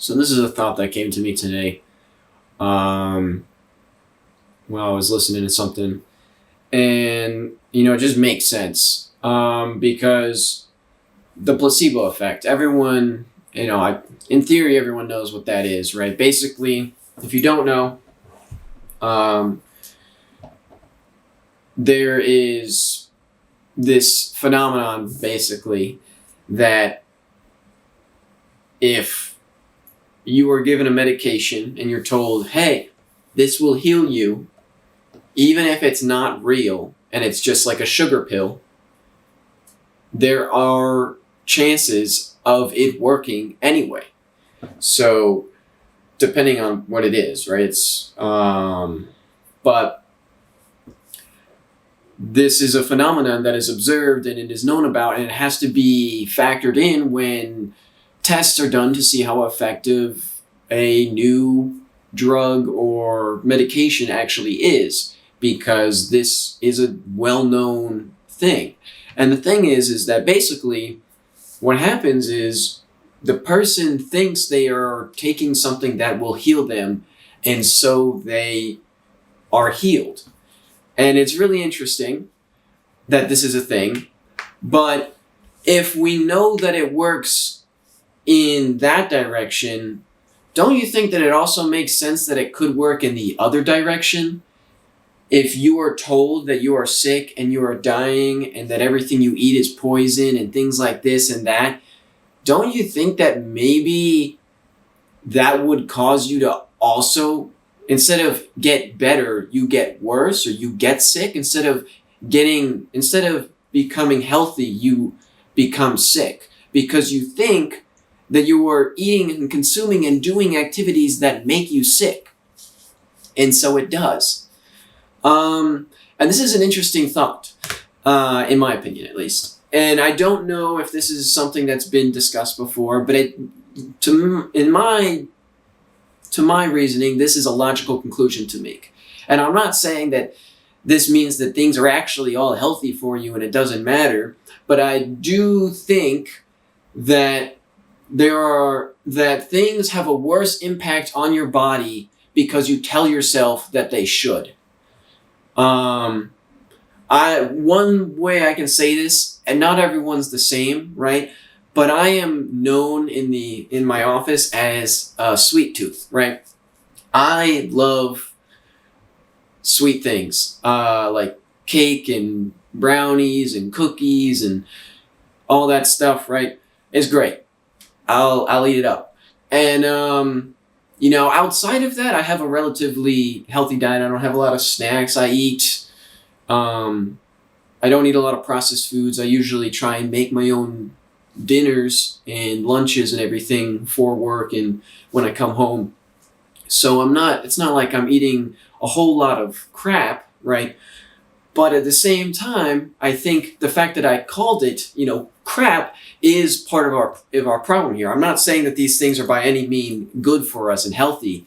So this is a thought that came to me today. Um, while I was listening to something, and it just makes sense. Because the placebo effect. Everyone, in theory, everyone knows what that is, right? Basically, if you don't know, um, there is this phenomenon, basically, that if you are given a medication and you're told, hey, this will heal you, even if it's not real and it's just like a sugar pill, there are chances of it working anyway. So, depending on what it is, right? But this is a phenomenon that is observed and it is known about, and it has to be factored in when tests are done to see how effective a new drug or medication actually is, because this is a well-known thing. And the thing is that basically what happens is the person thinks they are taking something that will heal them, and so they are healed. And it's really interesting that this is a thing, but if we know that it works in that direction, don't you think that it also makes sense that it could work in the other direction? If you are told that you are sick and you are dying and that everything you eat is poison and things like this and that, don't you think that maybe that would cause you to also, instead of get better, you get worse, or you get sick? Instead of becoming healthy, you become sick because you think that you are eating and consuming and doing activities that make you sick. And so it does. And this is an interesting thought, in my opinion, at least. And I don't know if this is something that's been discussed before, but to my reasoning, this is a logical conclusion to make. And I'm not saying that this means that things are actually all healthy for you and it doesn't matter, but I do think that that things have a worse impact on your body because you tell yourself that they should. One way I can say this, and not everyone's the same, right? But I am known in my office as a sweet tooth, right? I love sweet things, like cake and brownies and cookies and all that stuff, right? It's great. I'll eat it up. And, outside of that, I have a relatively healthy diet. I don't have a lot of snacks. I don't eat a lot of processed foods. I usually try and make my own dinners and lunches and everything for work and when I come home. So it's not like I'm eating a whole lot of crap, right? But at the same time, I think the fact that I called it, crap, is part of our problem here. I'm not saying that these things are by any means good for us and healthy,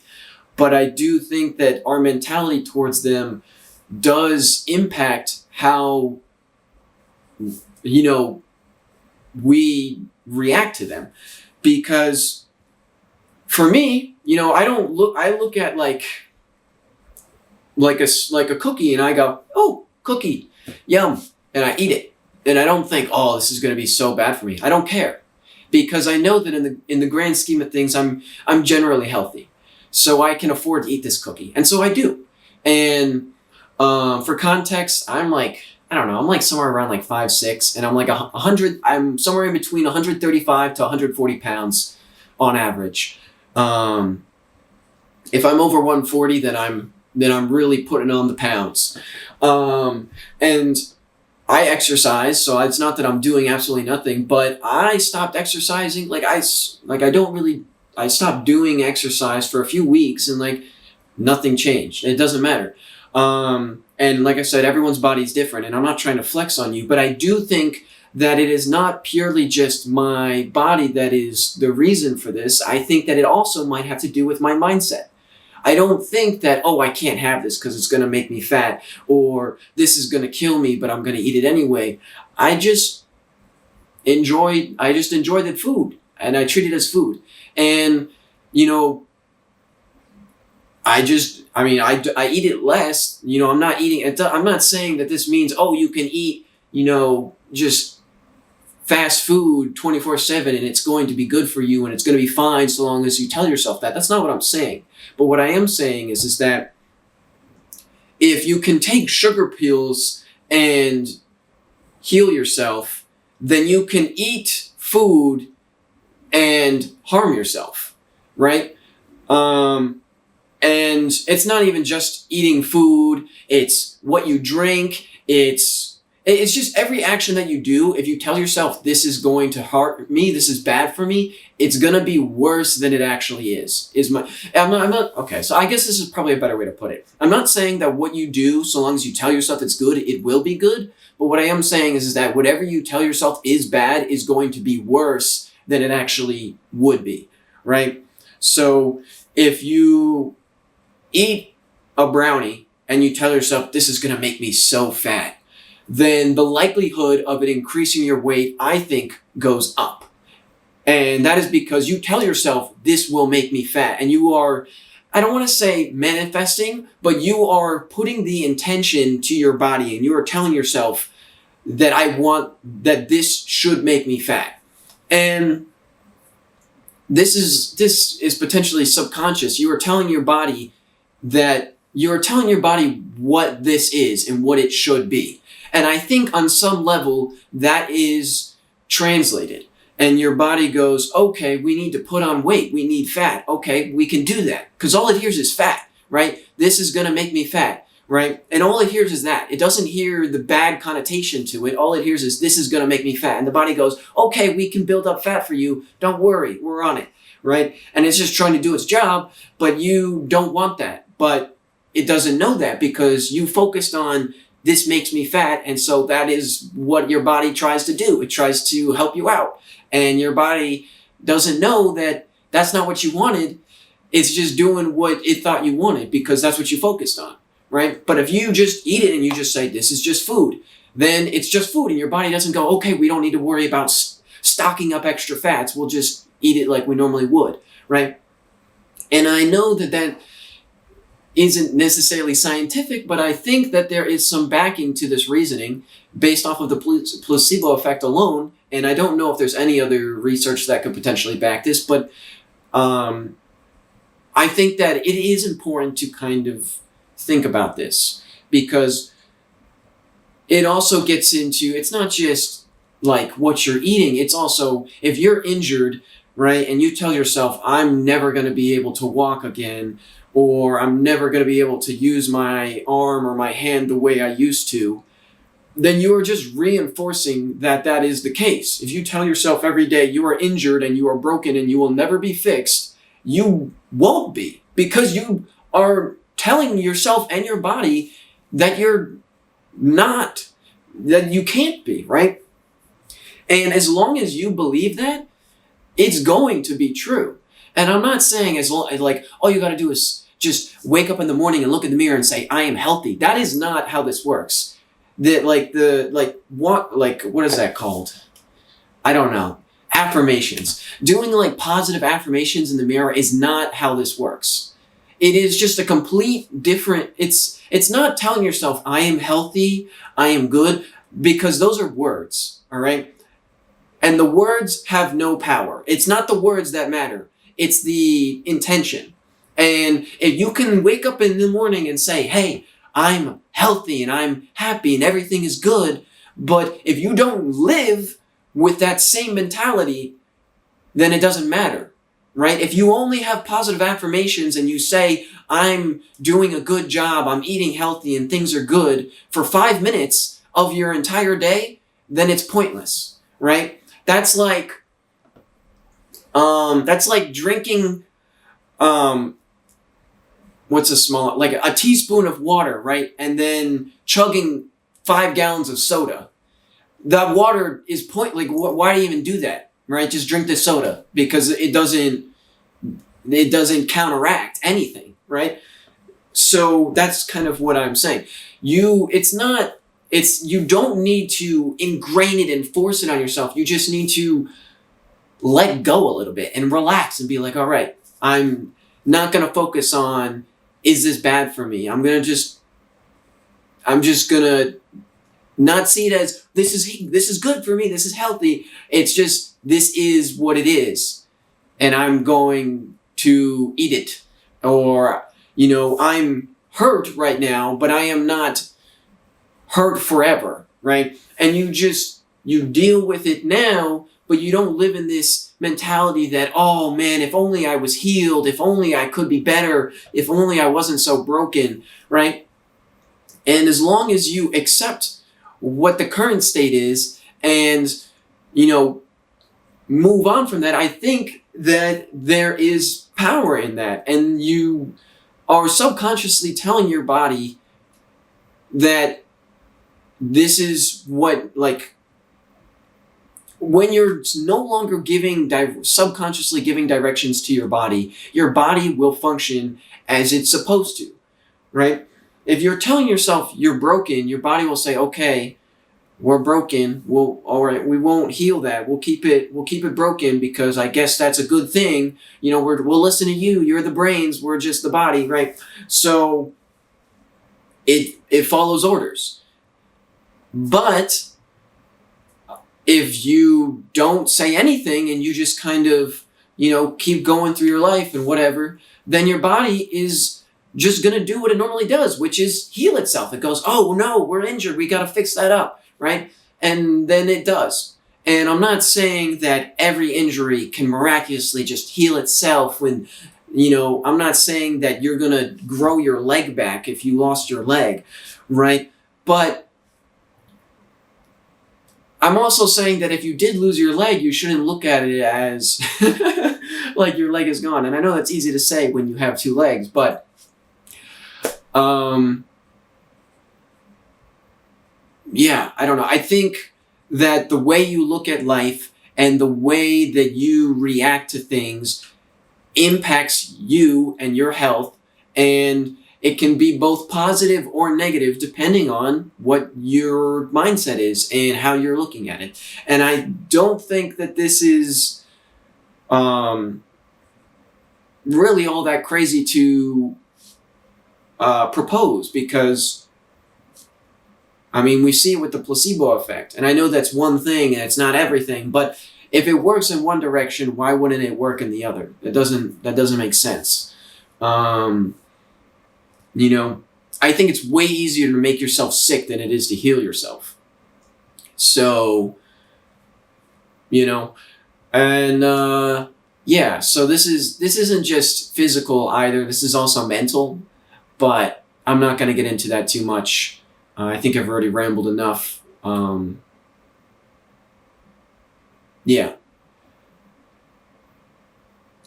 but I do think that our mentality towards them does impact how, we react to them. Because for me, I look at like a cookie and I go, oh, cookie, yum, and I eat it. And I don't think, oh, this is going to be so bad for me. I don't care, because I know that in the grand scheme of things, I'm generally healthy, so I can afford to eat this cookie, and so I do. And for context, I'm like, I don't know, I'm like somewhere around like 5'6", and I'm like 100. I'm somewhere in between 135 to 140 pounds on average. If I'm over 140, then I'm really putting on the pounds. And I exercise, so it's not that I'm doing absolutely nothing, but I stopped exercising. I stopped doing exercise for a few weeks, and nothing changed. It doesn't matter. And like I said, everyone's body's different, and I'm not trying to flex on you, but I do think that it is not purely just my body that is the reason for this. I think that it also might have to do with my mindset. I don't think that, oh, I can't have this because it's going to make me fat, or this is going to kill me, but I'm going to eat it anyway. I just enjoy the food, and I treat it as food. And you know, I eat it less. I'm not eating it. I'm not saying that this means, oh, you can eat, just fast food 24/7 and it's going to be good for you and it's going to be fine so long as you tell yourself that. That's not what I'm saying. But what I am saying is that if you can take sugar pills and heal yourself, then you can eat food and harm yourself, right? And it's not even just eating food, it's what you drink, it's just every action that you do. If you tell yourself, this is going to hurt me, this is bad for me, it's going to be worse than it actually is. I'm not, okay, so I guess this is probably a better way to put it. I'm not saying that what you do, so long as you tell yourself it's good, it will be good. But what I am saying is that whatever you tell yourself is bad is going to be worse than it actually would be, right? So if you eat a brownie and you tell yourself, this is going to make me so fat, then the likelihood of it increasing your weight, I think, goes up. And that is because you tell yourself, this will make me fat. And you are, I don't want to say manifesting, but you are putting the intention to your body and you are telling yourself that that this should make me fat. And this is potentially subconscious. You are telling your body what this is and what it should be. And I think on some level that is translated. And your body goes, okay, we need to put on weight. We need fat. Okay, we can do that. Because all it hears is fat, right? This is going to make me fat, right? And all it hears is that. It doesn't hear the bad connotation to it. All it hears is, this is going to make me fat. And the body goes, okay, we can build up fat for you. Don't worry, we're on it, right? And it's just trying to do its job, but you don't want that. But it doesn't know that because you focused on, this makes me fat, and so that is what your body tries to do. It tries to help you out. And your body doesn't know that that's not what you wanted. It's just doing what it thought you wanted because that's what you focused on, right? But if you just eat it and you just say, this is just food, then it's just food. And your body doesn't go, okay, we don't need to worry about stocking up extra fats. We'll just eat it like we normally would, right? And I know that isn't necessarily scientific, but I think that there is some backing to this reasoning based off of the placebo effect alone. And I don't know if there's any other research that could potentially back this, but I think that it is important to kind of think about this because it also gets into, it's not just like what you're eating, it's also if you're injured, right, and you tell yourself, I'm never going to be able to walk again, or I'm never going to be able to use my arm or my hand the way I used to, then you are just reinforcing that is the case. If you tell yourself every day you are injured and you are broken and you will never be fixed, you won't be, because you are telling yourself and your body that you're not, that you can't be, right? And as long as you believe that, it's going to be true. And I'm not saying like all you got to do is just wake up in the morning and look in the mirror and say, I am healthy. That is not how this works. What is that called? I don't know. Affirmations. Doing like positive affirmations in the mirror is not how this works. It is just a complete different, it's not telling yourself, I am healthy, I am good, because those are words, all right? And the words have no power. It's not the words that matter. It's the intention. And if you can wake up in the morning and say, hey, I'm healthy and I'm happy and everything is good, but if you don't live with that same mentality, then it doesn't matter, right? If you only have positive affirmations and you say, I'm doing a good job, I'm eating healthy and things are good for 5 minutes of your entire day, then it's pointless, right? That's like drinking, like a teaspoon of water, right? And then chugging 5 gallons of soda. That water is like, why do you even do that, right? Just drink the soda because it doesn't counteract anything, right? So that's kind of what I'm saying. You don't need to ingrain it and force it on yourself. You just need to let go a little bit and relax and be like, all right, I'm not going to focus on, is this bad for me? I'm just going to not see it as, this is good for me, this is healthy. It's just, this is what it is, and I'm going to eat it. Or, I'm hurt right now, but I am not hurt forever, right? And you deal with it now, but you don't live in this mentality that, oh man, if only I was healed, if only I could be better, if only I wasn't so broken, right? And as long as you accept what the current state is and, move on from that, I think that there is power in that. And you are subconsciously telling your body that this is what, like, when you're no longer subconsciously giving directions to your body will function as it's supposed to, right? If you're telling yourself you're broken, your body will say, okay, we're broken. All right, we won't heal that. We'll keep it broken because I guess that's a good thing. We'll listen to you. You're the brains. We're just the body, right? So it follows orders. But if you don't say anything and you just kind of, keep going through your life and whatever, then your body is just going to do what it normally does, which is heal itself. It goes, oh no, we're injured. We got to fix that up, right? And then it does. And I'm not saying that every injury can miraculously just heal itself when, I'm not saying that you're going to grow your leg back if you lost your leg, right? But I'm also saying that if you did lose your leg, you shouldn't look at it as like your leg is gone. And I know that's easy to say when you have two legs, but yeah, I don't know. I think that the way you look at life and the way that you react to things impacts you and your health, and it can be both positive or negative depending on what your mindset is and how you're looking at it. And I don't think that this is really all that crazy to propose, because we see it with the placebo effect. And I know that's one thing and it's not everything, but if it works in one direction, why wouldn't it work in the other? That doesn't make sense. I think it's way easier to make yourself sick than it is to heal yourself. So, and yeah, so this isn't just physical either. This is also mental, but I'm not going to get into that too much. I think I've already rambled enough. Yeah.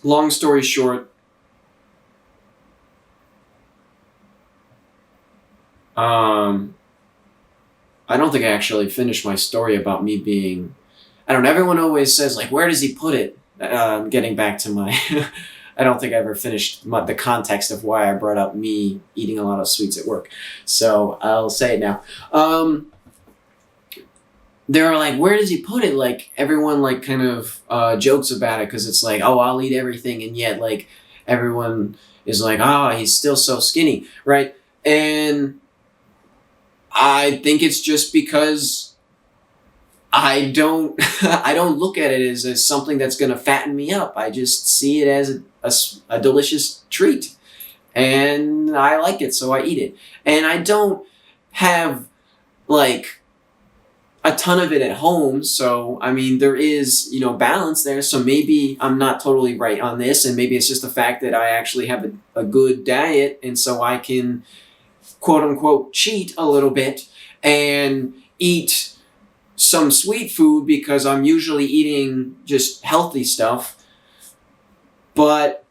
Long story short, I don't think I actually finished my story about me being, I don't know, everyone always says, like, where does he put it? Getting back to my, I don't think I ever finished the context of why I brought up me eating a lot of sweets at work. So I'll say it now. They're like, where does he put it? Like, everyone like kind of jokes about it because it's like, oh, I'll eat everything. And yet like everyone is like, oh, he's still so skinny, right? And I think it's just because I don't look at it as something that's going to fatten me up. I just see it as a delicious treat, and I like it, so I eat it. And I don't have like a ton of it at home, so there is balance there. So maybe I'm not totally right on this, and maybe it's just the fact that I actually have a good diet, and so I can quote unquote cheat a little bit and eat some sweet food because I'm usually eating just healthy stuff. But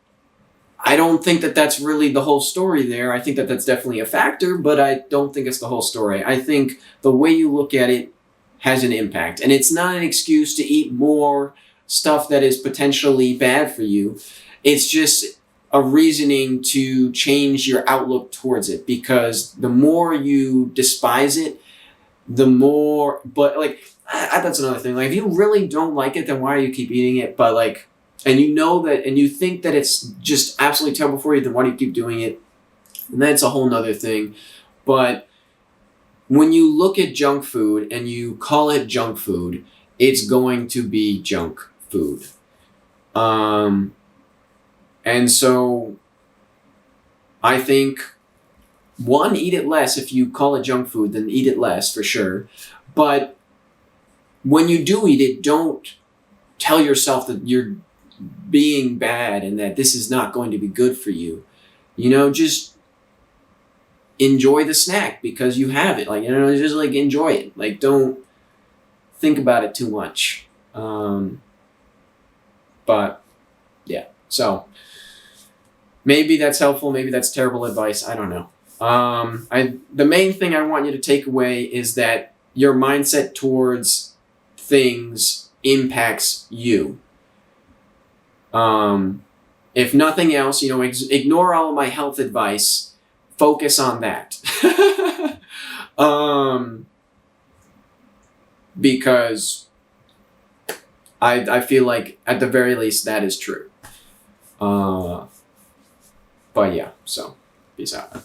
I don't think that that's really the whole story there. I think that that's definitely a factor, but I don't think it's the whole story. I think the way you look at it has an impact, and it's not an excuse to eat more stuff that is potentially bad for you. It's just a reasoning to change your outlook towards it, because the more you despise it, the more, but like, that's another thing. Like, if you really don't like it, then why do you keep eating it? But like, and you know that, and you think that it's just absolutely terrible for you, then why do you keep doing it? And that's a whole nother thing. But when you look at junk food and you call it junk food, it's going to be junk food. And so I think, one, eat it less. If you call it junk food, then eat it less for sure. But when you do eat it, don't tell yourself that you're being bad and that this is not going to be good for you. Just enjoy the snack because you have it. Just like enjoy it. Like, don't think about it too much. But yeah, so maybe that's helpful. Maybe that's terrible advice. I don't know. The main thing I want you to take away is that your mindset towards things impacts you. If nothing else, ignore all of my health advice. Focus on that. Because I feel like at the very least that is true. But yeah, so peace out.